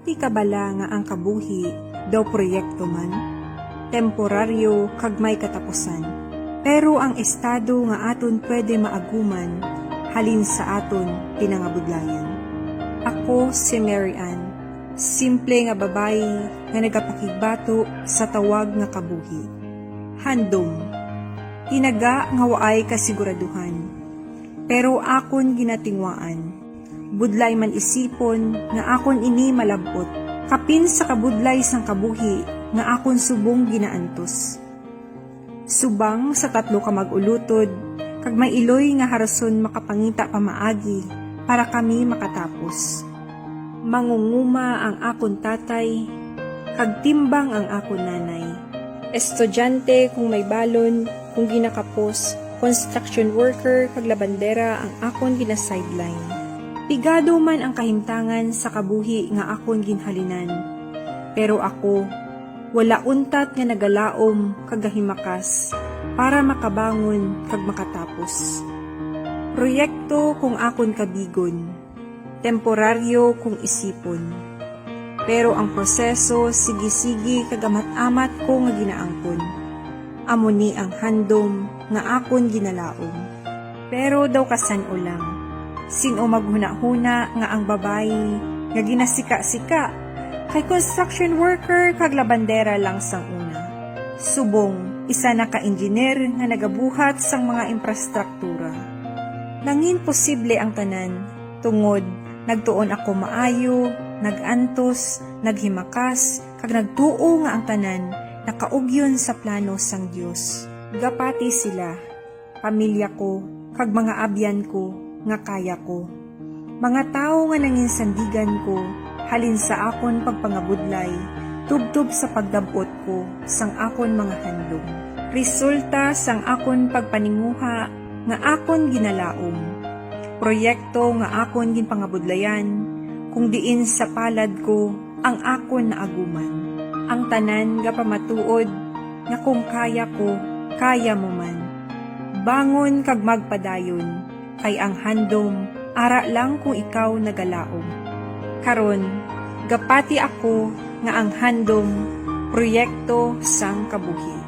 Ti kabala nga ang kabuhi, daw proyekto man, temporaryo kag may katapusan. Pero ang estado nga aton pwede maaguman, halin sa aton pinangabudlayan. Ako si Mary Ann, simple nga babae nga nagapakigbato sa tawag nga kabuhi. Handom, tinaga nga waay kasiguraduhan, pero akon ginatingwaan. Budlay man isipon nga akon ini malabot, kapin sa kabudlay sang kabuhi nga akon subong ginaantos. Subang sa 3 ka mag-ulutod, kag may iloy nga harason makapangita pamaagi para kami makatapos. Mangunguma ang akon tatay, kag timbang ang akon nanay. Estudyante kung may balon, kung ginakapos, construction worker kag labandera ang akon gina-sideline. Pigado man ang kahimtangan sa kabuhi nga akon ginhalinan. Pero ako, wala untat nga nagalaom kagahimakas para makabangon kag makatapos. Proyekto kung akon kabigon, temporaryo kung isipon. Pero ang proseso sige-sige kag amat-amat ko nga ginaangkon. Amo ni ang handom nga akon ginalaom. Pero daw kasan ulang, sino maghuna-huna nga ang babae nga ginasika-sika kay construction worker kag labandera lang sang una. Subong, isa na ka-engineer nga nagabuhat sang mga infrastruktura. Nangin posible ang tanan, tungod nagtuon ako maayo, nagantos, naghimakas, kag nagtuo nga ang tanan nakaugyon sa plano sang Dios. Gapati sila, pamilya ko, kag mga abyan ko, nga kaya ko. Mga tao nga nanginsandigan ko, halin sa akon pagpangabudlay, tubtub sa pagdabot ko, sang akon mga handom. Resulta sang akon pagpaninguha, nga akon ginalaom. Proyekto nga akon ginpangabudlayan, kung diin sa palad ko, ang akon na aguman. Ang tanan nga pamatuod, nga kung kaya ko, kaya mo man. Bangon kag magpadayon, kay ang handom, ara lang kung ikaw nagalaom. Karon, gapati ako nga ang handom, proyekto sang kabuhi.